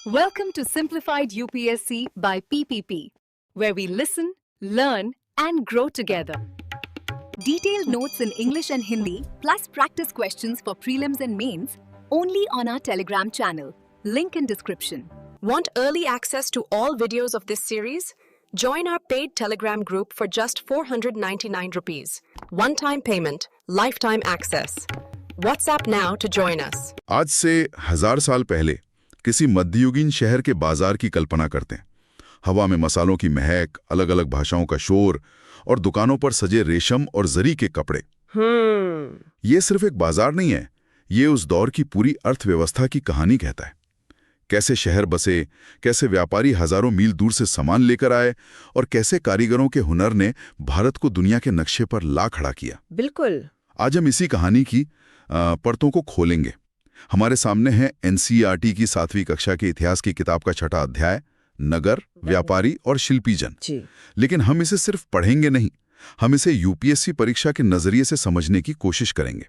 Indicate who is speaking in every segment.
Speaker 1: Welcome to Simplified UPSC by PPP, where we listen, learn, and grow together. Detailed notes in English and Hindi, plus practice questions for prelims and mains, only on our Telegram channel. Link in description.
Speaker 2: Want early access to all videos of this series? Join our paid Telegram group for just 499 rupees. One-time payment, lifetime access. WhatsApp now to join us.
Speaker 3: आज से 1000 साल पहले किसी मध्ययुगीन शहर के बाजार की कल्पना करते हैं। हवा में मसालों की महक, अलग अलग भाषाओं का शोर और दुकानों पर सजे रेशम और जरी के कपड़े। ये सिर्फ एक बाजार नहीं है, ये उस दौर की पूरी अर्थव्यवस्था की कहानी कहता है। कैसे शहर बसे, कैसे व्यापारी हजारों मील दूर से सामान लेकर आए और कैसे कारीगरों के हुनर ने भारत को दुनिया के नक्शे पर ला खड़ा किया।
Speaker 2: बिल्कुल।
Speaker 3: आज हम इसी कहानी की परतों को खोलेंगे। हमारे सामने है एनसीईआरटी की 7वीं कक्षा के इतिहास की किताब का 6ठा अध्याय, नगर, व्यापारी और शिल्पीजन। लेकिन हम इसे सिर्फ पढ़ेंगे नहीं, हम इसे यूपीएससी परीक्षा के नजरिए से समझने की कोशिश करेंगे।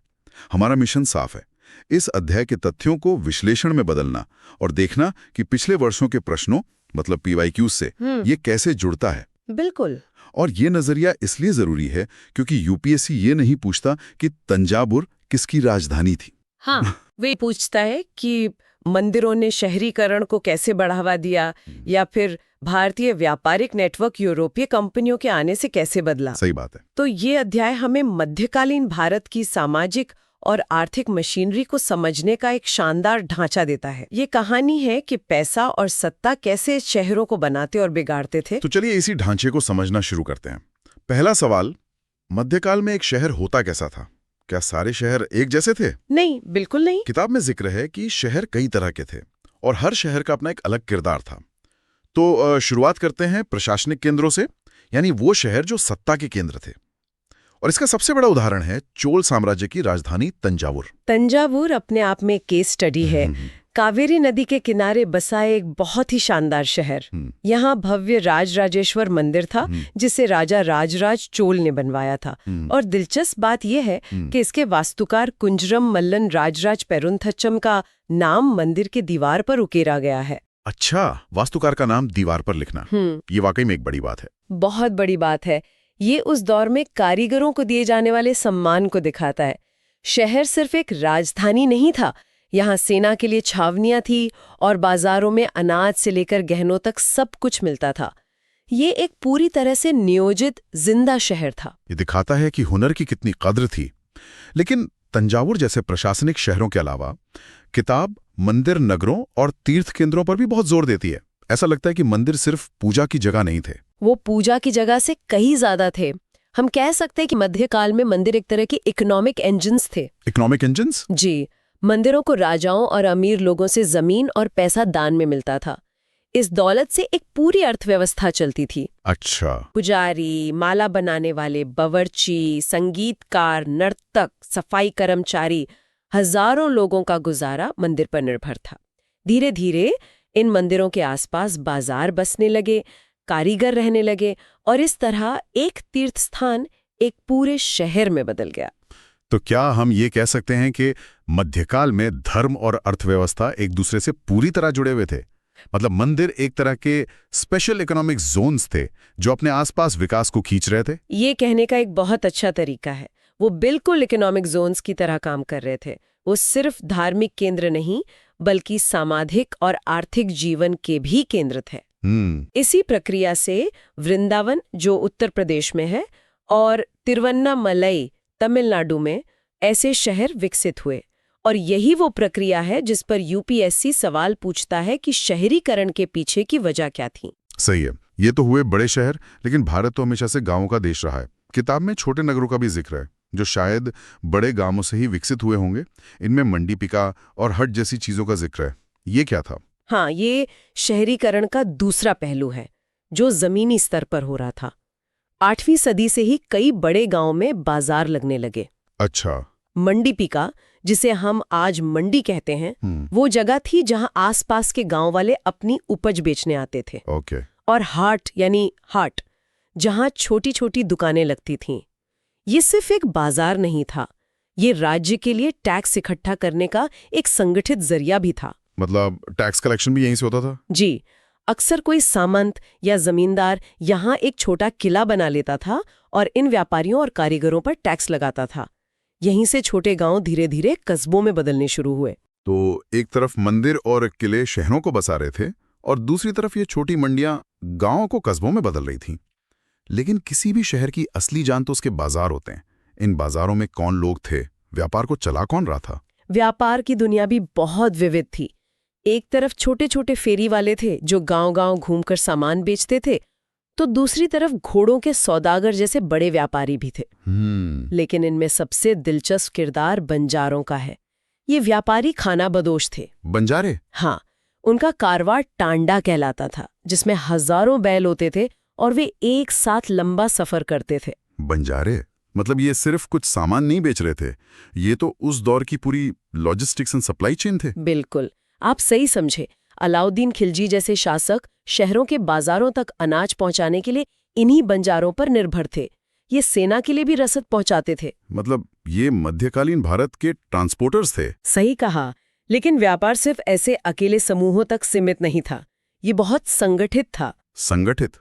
Speaker 3: हमारा मिशन साफ है, इस अध्याय के तथ्यों को विश्लेषण में बदलना और देखना कि पिछले वर्षों के प्रश्नों मतलब पीवाईक्यूज से ये कैसे जुड़ता है।
Speaker 2: बिल्कुल।
Speaker 3: और ये नजरिया इसलिए जरूरी है क्योंकि यूपीएससी ये नहीं पूछता कि तंजावुर किसकी राजधानी थी।
Speaker 4: हाँ, वे पूछता है कि मंदिरों ने शहरीकरण को कैसे बढ़ावा दिया या फिर भारतीय व्यापारिक नेटवर्क यूरोपीय कंपनियों के आने से कैसे बदला।
Speaker 3: सही बात है।
Speaker 4: तो ये अध्याय हमें मध्यकालीन भारत की सामाजिक और आर्थिक मशीनरी को समझने का एक शानदार ढांचा देता है। ये कहानी है कि पैसा और सत्ता कैसे शहरों को बनाते और बिगाड़ते थे।
Speaker 3: तो चलिए इसी ढांचे को समझना शुरू करते हैं। पहला सवाल, मध्यकाल में एक शहर होता कैसा था? क्या सारे शहर एक जैसे थे?
Speaker 4: नहीं, बिल्कुल नहीं।
Speaker 3: किताब में जिक्र है कि शहर कई तरह के थे और हर शहर का अपना एक अलग किरदार था। तो शुरुआत करते हैं प्रशासनिक केंद्रों से, यानी वो शहर जो सत्ता के केंद्र थे। और इसका सबसे बड़ा उदाहरण है चोल साम्राज्य की राजधानी तंजावुर।
Speaker 4: तंजावुर अपने आप में केस स्टडी है। कावेरी नदी के किनारे बसा एक बहुत ही शानदार शहर। यहाँ भव्य राजराजेश्वर मंदिर था जिसे राजा राजराज चोल ने बनवाया था। और दिलचस्प बात यह है कि इसके वास्तुकार कुंजरम मल्लन राजराज पेरुंथच्चम का नाम मंदिर के दीवार पर उकेरा गया है।
Speaker 3: अच्छा, वास्तुकार का नाम दीवार पर लिखना, ये वाकई में एक बड़ी बात है।
Speaker 4: बहुत बड़ी बात है। ये उस दौर में कारीगरों को दिए जाने वाले सम्मान को दिखाता है। शहर सिर्फ एक राजधानी नहीं था, यहाँ सेना के लिए छावनियां थी और बाजारों में अनाज से लेकर गहनों तक सब कुछ मिलता था। ये एक पूरी तरह से नियोजित जिंदा शहर था।
Speaker 3: ये दिखाता है कि हुनर की कितनी कद्र थी। लेकिन तंजावुर जैसे प्रशासनिक शहरों के अलावा किताब मंदिर, नगरों और तीर्थ केंद्रों पर भी बहुत जोर देती है। ऐसा लगता है कि मंदिर सिर्फ पूजा की जगह नहीं थे,
Speaker 4: वो पूजा की जगह से कहीं ज्यादा थे। हम कह सकते हैं कि मध्यकाल में मंदिर एक तरह के इकोनॉमिक इंजन्स थे।
Speaker 3: Economic engines?
Speaker 4: जी। मंदिरों को राजाओं और अमीर लोगों से जमीन और पैसा दान में मिलता था। इस दौलत से एक पूरी अर्थव्यवस्था चलती थी।
Speaker 3: अच्छा।
Speaker 4: पुजारी, माला बनाने वाले, बावर्ची, संगीतकार, नर्तक, सफाई कर्मचारी, हजारों लोगों का गुजारा मंदिर पर निर्भर था। धीरे धीरे इन मंदिरों के आसपास बाजार बसने लगे, कारीगर रहने लगे और इस तरह एक तीर्थ स्थान एक पूरे शहर में बदल गया।
Speaker 3: तो क्या हम ये कह सकते हैं कि मध्यकाल में धर्म और अर्थव्यवस्था एक दूसरे से पूरी तरह जुड़े हुए थे? मतलब मंदिर एक तरह के स्पेशल इकोनॉमिक जोन्स थे जो अपने आसपास विकास को खींच रहे थे?
Speaker 4: ये कहने का एक बहुत अच्छा तरीका है। वो बिल्कुल इकोनॉमिक जोन्स की तरह काम कर रहे थे। वो सिर्फ धार्मिक केंद्र नहीं बल्कि सामाजिक और आर्थिक जीवन के भी केंद्र थे। इसी प्रक्रिया से वृंदावन जो उत्तर प्रदेश में है और तिरुवन्नामलई तमिलनाडु में ऐसे शहर विकसित हुए। और यही वो प्रक्रिया है जिस पर यूपीएससी सवाल पूछता है कि शहरीकरण के पीछे की वजह क्या थी।
Speaker 3: सही है, ये तो हुए बड़े शहर, लेकिन भारत तो हमेशा से गांवों का देश रहा है। किताब में छोटे नगरों का भी जिक्र है जो शायद बड़े गांवों से ही विकसित हुए होंगे। इनमें मंडी पिका और हट जैसी चीजों का जिक्र है। ये क्या था?
Speaker 4: हाँ, ये शहरीकरण का दूसरा पहलू है जो जमीनी स्तर पर हो रहा था। 8वीं सदी से ही कई बड़े गांवों में बाजार लगने लगे।
Speaker 3: अच्छा।
Speaker 4: मंडी पिका, जिसे हम आज मंडी कहते हैं, वो जगह थी जहां आसपास के गांव वाले अपनी उपज बेचने आते थे।
Speaker 3: ओके।
Speaker 4: और हाट यानी हाट, जहां छोटी छोटी दुकानें लगती थीं। ये सिर्फ एक बाजार नहीं था, ये राज्य के लिए टैक्स इकट्ठा करने का एक संगठित जरिया भी था।
Speaker 3: मतलब टैक्स कलेक्शन भी यहीं से होता था?
Speaker 4: जी, अक्सर कोई सामंत या जमींदार यहाँ एक छोटा किला बना लेता था और इन व्यापारियों और कारीगरों पर टैक्स लगाता था। यहीं से छोटे गांव धीरे धीरे कस्बों में बदलने शुरू हुए।
Speaker 3: तो एक तरफ मंदिर और किले शहरों को बसा रहे थे और दूसरी तरफ ये छोटी मंडियां गांवों को कस्बों में बदल रही थीं। लेकिन किसी भी शहर की असली जान तो उसके बाजार होते हैं। इन बाजारों में कौन लोग थे, व्यापार को चला कौन रहा था?
Speaker 4: व्यापार की दुनिया भी बहुत विविध थी। एक तरफ छोटे छोटे फेरी वाले थे जो गांव-गांव घूमकर सामान बेचते थे, तो दूसरी तरफ घोड़ों के सौदागर जैसे बड़े व्यापारी भी थे। लेकिन इनमें सबसे दिलचस्प किरदार बंजारों का है। ये व्यापारी खाना बदोश थे।
Speaker 3: बंजारे?
Speaker 4: हाँ, उनका कारवां टांडा कहलाता था, जिसमें हजारों बैल होते थे और वे एक साथ लंबा सफर करते थे।
Speaker 3: बंजारे मतलब ये सिर्फ कुछ सामान नहीं बेच रहे थे, ये तो उस दौर की पूरी लॉजिस्टिक्स एंड सप्लाई चेन थे।
Speaker 4: बिल्कुल, आप सही समझे। अलाउद्दीन खिलजी जैसे शासक शहरों के बाजारों तक अनाज पहुंचाने के लिए इन्हीं बंजारों पर निर्भर थे। ये सेना के लिए भी रसद पहुंचाते थे।
Speaker 3: मतलब ये मध्यकालीन भारत के ट्रांसपोर्टर्स थे।
Speaker 4: सही कहा। लेकिन व्यापार सिर्फ ऐसे अकेले समूहों तक सीमित नहीं था, ये बहुत संगठित था।
Speaker 3: संगठित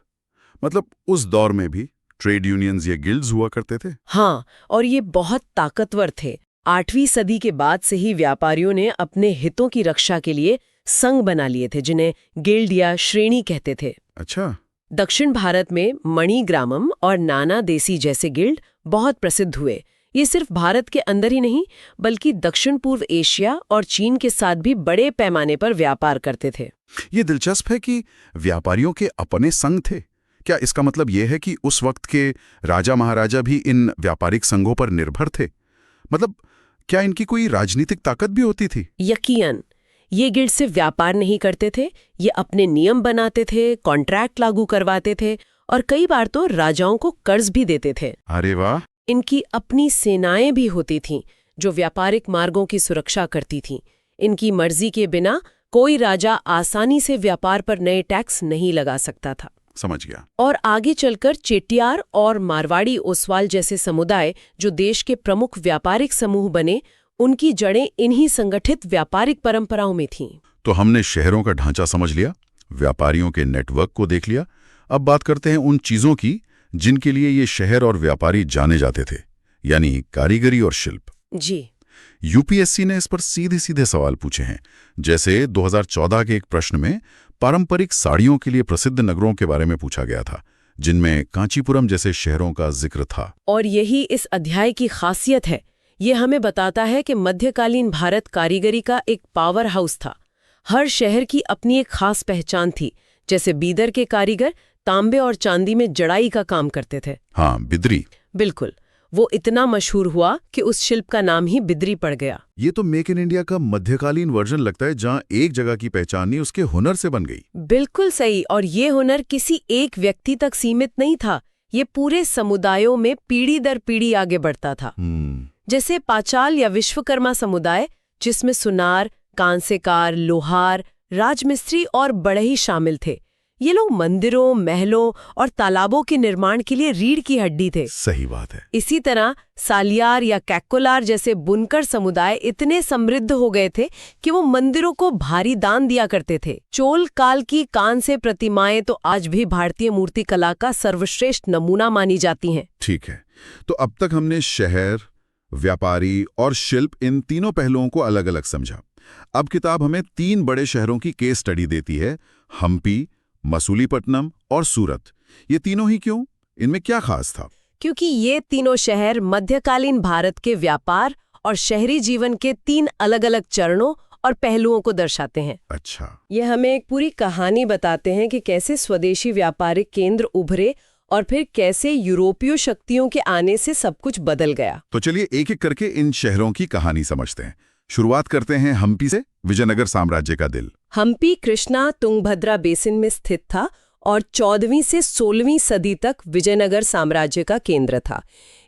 Speaker 3: मतलब उस दौर में भी ट्रेड यूनियंस या गिल्ड्स हुआ करते थे?
Speaker 4: हाँ, और ये बहुत ताकतवर थे। 8वीं सदी के बाद से ही व्यापारियों ने अपने हितों की रक्षा के लिए संघ बना लिए थे, जिन्हें गिल्ड या श्रेणी कहते थे।
Speaker 3: अच्छा।
Speaker 4: दक्षिण भारत में मणिग्रामम और नाना देसी जैसे गिल्ड बहुत प्रसिद्ध हुए। ये सिर्फ भारत के अंदर ही नहीं, बल्कि दक्षिण पूर्व एशिया और चीन के साथ भी बड़े पैमाने पर व्यापार करते थे।
Speaker 3: ये दिलचस्प है कि व्यापारियों के अपने संघ थे। क्या इसका मतलब यह है कि उस वक्त के राजा महाराजा भी इन व्यापारिक संघों पर निर्भर थे? मतलब क्या इनकी कोई राजनीतिक ताकत भी होती थी?
Speaker 4: यकीनन। ये गिल्ड सिर्फ व्यापार नहीं करते थे, ये अपने नियम बनाते थे, कॉन्ट्रैक्ट लागू करवाते थे और कई बार तो राजाओं को कर्ज भी देते थे।
Speaker 3: अरे वाह!
Speaker 4: इनकी अपनी सेनाएं भी होती थीं जो व्यापारिक मार्गों की सुरक्षा करती थीं। इनकी मर्जी के बिना कोई राजा आसानी से व्यापार पर नए टैक्स नहीं लगा सकता था।
Speaker 3: समझ गया।
Speaker 4: और आगे चलकर चेटियार और मारवाड़ी ओसवाल जैसे समुदाय जो देश के प्रमुख व्यापारिक समूह बने, उनकी जड़ें इन्हीं संगठित व्यापारिक परंपराओं में थीं।
Speaker 3: तो हमने शहरों का ढांचा समझ लिया, व्यापारियों के नेटवर्क को देख लिया। अब बात करते हैं उन चीजों की जिनके लिए ये शहर और व्यापारी जाने जाते थे, यानी कारीगरी और शिल्प।
Speaker 4: जी।
Speaker 3: यूपीएससी ने इस पर सीधे सीधे सवाल पूछे हैं। जैसे 2014 के एक प्रश्न में पारंपरिक साड़ियों के लिए प्रसिद्ध नगरों के बारे में पूछा गया था, जिनमें कांचीपुरम जैसे शहरों का जिक्र था।
Speaker 4: और यही इस अध्याय की खासियत है। ये हमें बताता है कि मध्यकालीन भारत कारीगरी का एक पावर हाउस था। हर शहर की अपनी एक खास पहचान थी। जैसे बीदर के कारीगर तांबे और चांदी में जड़ाई का काम करते थे।
Speaker 3: हाँ, बिदरी।
Speaker 4: बिल्कुल, वो इतना मशहूर हुआ कि उस शिल्प का नाम ही बिदरी पड़ गया।
Speaker 3: ये तो मेक इन इंडिया का मध्यकालीन वर्जन लगता है, जहाँ एक जगह की पहचान नहीं उसके हुनर से बन गई।
Speaker 4: बिल्कुल सही। और ये हुनर किसी एक व्यक्ति तक सीमित नहीं था, ये पूरे समुदायों में पीढ़ी दर पीढ़ी आगे बढ़ता था। जैसे पांचाल या विश्वकर्मा समुदाय, जिसमें सुनार, कांसेकार, लोहार, राजमिस्त्री और बढ़ई शामिल थे। ये लोग मंदिरों, महलों और तालाबों के निर्माण के लिए रीढ़ की हड्डी थे।
Speaker 3: सही बात है।
Speaker 4: इसी तरह सालियार या कैकोलार जैसे बुनकर समुदाय इतने समृद्ध हो गए थे कि वो मंदिरों को भारी दान दिया करते थे। चोल काल की कांस्य प्रतिमाएं तो आज भी भारतीय मूर्ति कला का सर्वश्रेष्ठ नमूना मानी जाती हैं।
Speaker 3: ठीक है, तो अब तक हमने शहर, व्यापारी और शिल्प, इन तीनों पहलुओं को अलग अलग समझा। अब किताब हमें 3 बड़े शहरों की केस स्टडी देती है, हम्पी, मसूलीपट्टनम और सूरत। ये तीनों ही क्यों? इनमें क्या खास था?
Speaker 4: क्योंकि ये तीनों शहर मध्यकालीन भारत के व्यापार और शहरी जीवन के 3 अलग-अलग चरणों और पहलुओं को दर्शाते हैं।
Speaker 3: अच्छा।
Speaker 4: ये हमें एक पूरी कहानी बताते हैं कि कैसे स्वदेशी व्यापारिक केंद्र उभरे और फिर कैसे यूरोपीय शक्तियों के आने से सब कुछ बदल गया।
Speaker 3: तो चलिए एक एक करके इन शहरों की कहानी समझते हैं। शुरुआत करते हैं हम्पी से, विजयनगर साम्राज्य का दिल।
Speaker 4: हम्पी कृष्णा तुंगभद्रा बेसिन में स्थित था और 14वीं से 16वीं सदी तक विजयनगर साम्राज्य का केंद्र था।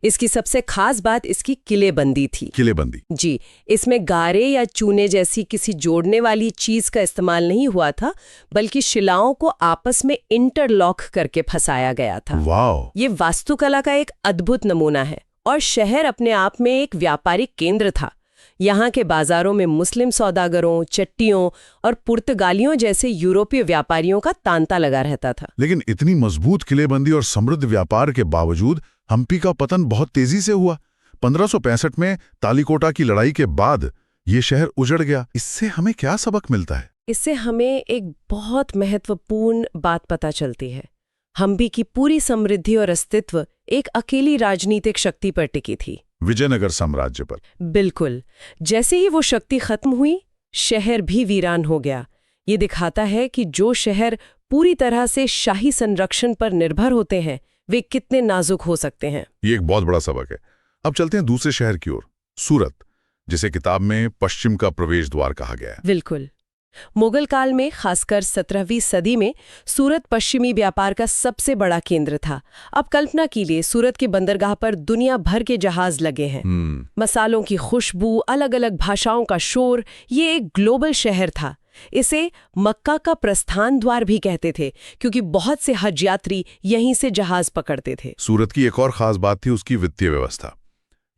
Speaker 4: इसकी सबसे खास बात इसकी किलेबंदी थी।
Speaker 3: किलेबंदी?
Speaker 4: जी, इसमें गारे या चूने जैसी किसी जोड़ने वाली चीज का इस्तेमाल नहीं हुआ था, बल्कि शिलाओं को आपस में इंटरलॉक करके फंसाया गया था।
Speaker 3: वाह!
Speaker 4: ये वास्तुकला का एक अद्भुत नमूना है। और शहर अपने आप में एक व्यापारिक केंद्र था। यहाँ के बाजारों में मुस्लिम सौदागरों, चट्टियों और पुर्तगालियों जैसे यूरोपीय व्यापारियों का तांता लगा रहता था।
Speaker 3: लेकिन इतनी मजबूत किलेबंदी और समृद्ध व्यापार के बावजूद हम्पी का पतन बहुत तेजी से हुआ। 1565 में तालीकोटा की लड़ाई के बाद ये शहर उजड़ गया। इससे हमें क्या सबक मिलता है?
Speaker 4: इससे हमें एक बहुत महत्वपूर्ण बात पता चलती है। हम्पी की पूरी समृद्धि और अस्तित्व एक अकेली राजनीतिक शक्ति पर टिकी थी,
Speaker 3: विजयनगर साम्राज्य पर।
Speaker 4: बिल्कुल। जैसे ही वो शक्ति खत्म हुई, शहर भी वीरान हो गया। ये दिखाता है कि जो शहर पूरी तरह से शाही संरक्षण पर निर्भर होते हैं, वे कितने नाजुक हो सकते हैं।
Speaker 3: ये एक बहुत बड़ा सबक है। अब चलते हैं दूसरे शहर की ओर, सूरत, जिसे किताब में पश्चिम का प्रवेश द्वार कहा गया है।
Speaker 4: बिल्कुल। मुगल काल में, खासकर 17वीं सदी में, सूरत पश्चिमी व्यापार का सबसे बड़ा केंद्र था। अब कल्पना कीजिए, सूरत के बंदरगाह पर दुनिया भर के जहाज लगे हैं। मसालों की खुशबू, अलग अलग भाषाओं का शोर, ये एक ग्लोबल शहर था। इसे मक्का का प्रस्थान द्वार भी कहते थे, क्योंकि बहुत से हज यात्री यहीं से जहाज पकड़ते थे।
Speaker 3: सूरत की एक और खास बात थी उसकी वित्तीय व्यवस्था।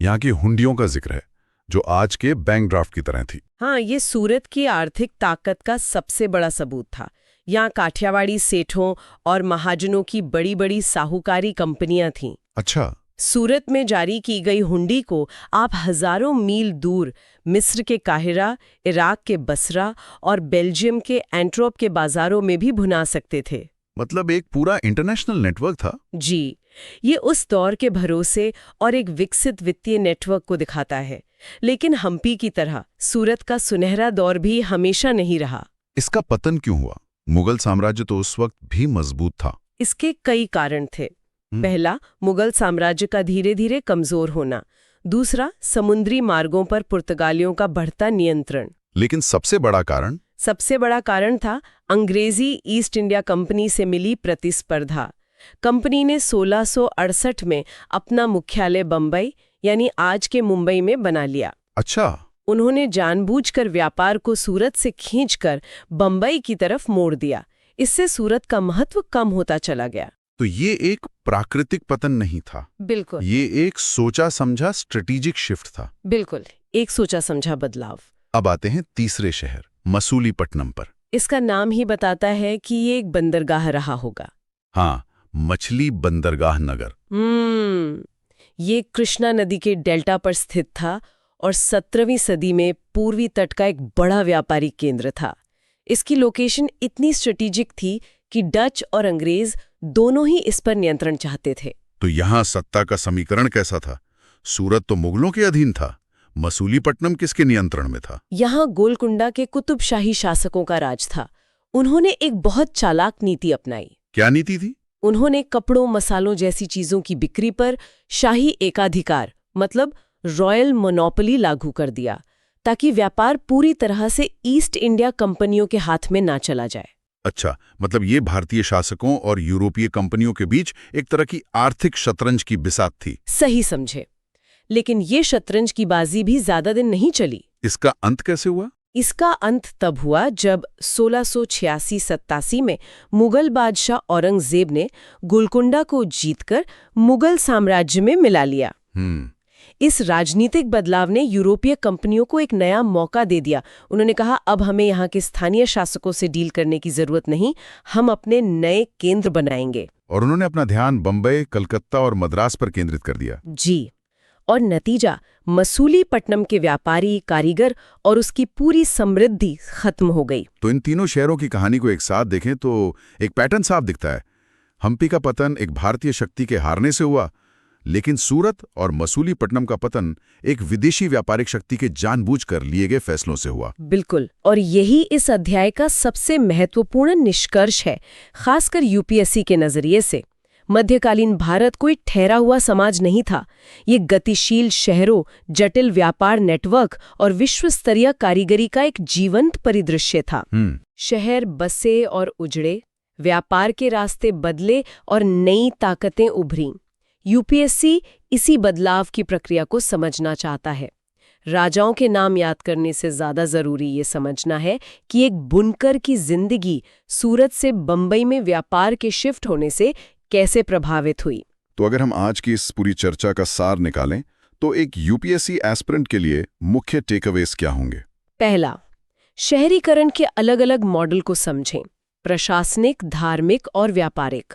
Speaker 3: यहाँ की हुंडियों का जिक्र है, जो आज के बैंक ड्राफ्ट की तरह थी।
Speaker 4: हाँ, ये सूरत की आर्थिक ताकत का सबसे बड़ा सबूत था। यहाँ काठियावाड़ी सेठों और महाजनों की बड़ी बड़ी साहूकारी कंपनियां थीं।
Speaker 3: अच्छा।
Speaker 4: सूरत में जारी की गई हुंडी को आप हजारों मील दूर मिस्र के काहिरा, इराक के बसरा और बेल्जियम के एंट्रोप के बाजारों में भी भुना सकते थे।
Speaker 3: मतलब एक पूरा इंटरनेशनल नेटवर्क था।
Speaker 4: जी, ये उस दौर के भरोसे और एक विकसित वित्तीय नेटवर्क को दिखाता है। लेकिन हम्पी की तरह सूरत का सुनहरा दौर भी हमेशा नहीं रहा।
Speaker 3: इसका पतन क्यों हुआ? मुगल साम्राज्य तो उस वक्त भी मजबूत था।
Speaker 4: इसके कई कारण थे। पहला, मुगल साम्राज्य का धीरे धीरे कमजोर होना। दूसरा, समुद्री मार्गों पर पुर्तगालियों का बढ़ता नियंत्रण।
Speaker 3: लेकिन सबसे बड़ा कारण
Speaker 4: था अंग्रेजी ईस्ट इंडिया कंपनी से मिली प्रतिस्पर्धा। कंपनी ने 1668 में अपना मुख्यालय बंबई, यानी आज के मुंबई में बना लिया।
Speaker 3: अच्छा।
Speaker 4: उन्होंने जानबूझकर व्यापार को सूरत से खींचकर बंबई की तरफ मोड़ दिया। इससे सूरत का महत्व कम होता चला गया।
Speaker 3: तो ये एक प्राकृतिक पतन नहीं था।
Speaker 4: बिल्कुल।
Speaker 3: ये एक सोचा समझा स्ट्रेटेजिक शिफ्ट था।
Speaker 4: बिल्कुल, एक सोचा समझा बदलाव।
Speaker 3: अब आते हैं तीसरे शहर, मसूलीपट्टनम पर।
Speaker 4: इसका नाम ही बताता है कि ये एक बंदरगाह रहा होगा।
Speaker 3: हाँ, मछली बंदरगाह नगर।
Speaker 4: ये कृष्णा नदी के डेल्टा पर स्थित था और 17वीं सदी में पूर्वी तट का एक बड़ा व्यापारिक केंद्र था। इसकी लोकेशन इतनी स्ट्रेटेजिक थी कि डच और अंग्रेज दोनों ही इस पर नियंत्रण चाहते थे।
Speaker 3: तो यहाँ सत्ता का समीकरण कैसा था? सूरत तो मुगलों के अधीन था, मसूलीपट्टनम किसके नियंत्रण में था?
Speaker 4: यहाँ गोलकुंडा के कुतुबशाही शासकों का राज था। उन्होंने एक बहुत चालाक नीति अपनाई।
Speaker 3: क्या नीति थी?
Speaker 4: उन्होंने कपड़ों, मसालों जैसी चीजों की बिक्री पर शाही एकाधिकार, मतलब रॉयल मोनोपोली लागू कर दिया, ताकि व्यापार पूरी तरह से ईस्ट इंडिया कंपनियों के हाथ में ना चला जाए।
Speaker 3: अच्छा, मतलब ये भारतीय शासकों और यूरोपीय कंपनियों के बीच एक तरह की आर्थिक शतरंज की बिसात थी।
Speaker 4: सही समझे। लेकिन ये शतरंज की बाजी भी ज्यादा दिन नहीं चली।
Speaker 3: इसका अंत कैसे हुआ?
Speaker 4: इसका अंत तब हुआ जब 1686-87 में मुगल बादशाह औरंगजेब ने गोलकुंडा को जीतकर मुगल साम्राज्य में मिला लिया। इस राजनीतिक बदलाव ने यूरोपीय कंपनियों को एक नया मौका दे दिया। उन्होंने कहा, अब हमें यहाँ के स्थानीय शासकों से डील करने की जरूरत नहीं, हम अपने नए केंद्र बनाएंगे।
Speaker 3: और उन्होंने अपना ध्यान बंबई, कलकत्ता और मद्रास पर केंद्रित कर दिया।
Speaker 4: जी, और नतीजा, मसूलीपट्टनम के व्यापारी, कारीगर और उसकी पूरी समृद्धि खत्म हो गई।
Speaker 3: तो इन तीनों शहरों की कहानी को एक साथ देखें तो एक पैटर्न साफ दिखता है। हम्पी का पतन एक भारतीय शक्ति के हारने से हुआ, लेकिन सूरत और मसूलीपट्टनम का पतन एक विदेशी व्यापारिक शक्ति के जानबूझकर लिए गए फैसलों से हुआ।
Speaker 4: बिल्कुल, और यही इस अध्याय का सबसे महत्वपूर्ण निष्कर्ष है, खासकर यूपीएससी के नजरिए से। मध्यकालीन भारत कोई ठहरा हुआ समाज नहीं था। ये गतिशील शहरों, जटिल व्यापार नेटवर्क और विश्व स्तरीय कारीगरी का एक जीवंत परिदृश्य था। शहर बसे और उजड़े, व्यापार के रास्ते बदले और नई ताकतें उभरी। यूपीएससी इसी बदलाव की प्रक्रिया को समझना चाहता है। राजाओं के नाम याद करने से ज्यादा जरूरी ये समझना है कि एक बुनकर की जिंदगी सूरत से बंबई में व्यापार के शिफ्ट होने से कैसे प्रभावित हुई।
Speaker 3: तो अगर हम आज की इस पूरी चर्चा का सार निकालें तो एक यूपीएससी एस्पिरेंट के लिए मुख्य टेकअवेज क्या होंगे?
Speaker 4: पहला, शहरीकरण के अलग-अलग मॉडल को समझें, प्रशासनिक, धार्मिक और व्यापारिक।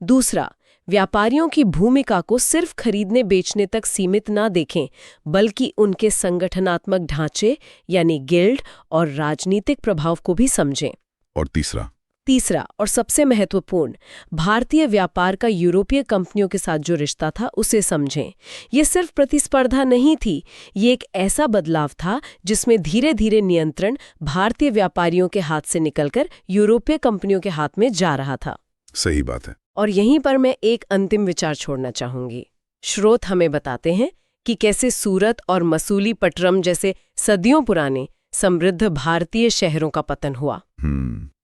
Speaker 4: दूसरा, व्यापारियों की भूमिका को सिर्फ खरीदने बेचने तक सीमित ना देखें, बल्कि उनके संगठनात्मक ढांचे यानी गिल्ड और राजनीतिक प्रभाव को भी समझें।
Speaker 3: और तीसरा और सबसे महत्वपूर्ण, भारतीय व्यापार का यूरोपीय कंपनियों के साथ जो रिश्ता था उसे समझें। ये सिर्फ प्रतिस्पर्धा नहीं थी, ये एक ऐसा बदलाव था जिसमें धीरे धीरे नियंत्रण भारतीय व्यापारियों के हाथ से निकलकर यूरोपीय कंपनियों के हाथ में जा रहा था। सही बात है।
Speaker 4: और यहीं पर मैं एक अंतिम विचार छोड़ना चाहूंगी। स्रोत हमें बताते हैं कि कैसे सूरत और मसूली पटरम जैसे सदियों पुराने समृद्ध भारतीय शहरों का पतन हुआ।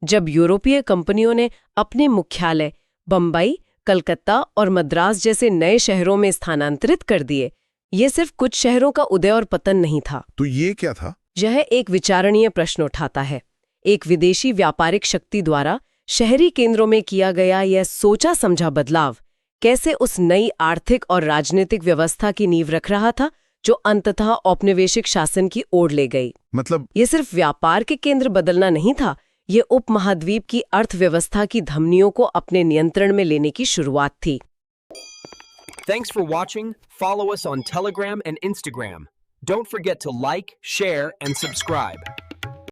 Speaker 4: जब यूरोपीय कंपनियों ने अपने मुख्यालय बंबई, कलकत्ता और मद्रास जैसे नए शहरों में स्थानांतरित कर दिए, ये सिर्फ कुछ शहरों का उदय और पतन नहीं था।
Speaker 3: तो ये क्या था?
Speaker 4: यह एक विचारणीय प्रश्न उठाता है। एक विदेशी व्यापारिक शक्ति द्वारा शहरी केंद्रों में किया गया यह सोचा समझा बदलाव कैसे उस नई आर्थिक और राजनीतिक व्यवस्था की नींव रख रहा था जो अंततः औपनिवेशिक शासन की ओर ले गई।
Speaker 3: मतलब
Speaker 4: ये सिर्फ व्यापार के केंद्र बदलना नहीं था, ये उपमहाद्वीप की अर्थव्यवस्था की धमनियों को अपने नियंत्रण में लेने की शुरुआत थी।
Speaker 5: Thanks for watching. Follow us on Telegram and Instagram. Don't forget to like, share, and subscribe.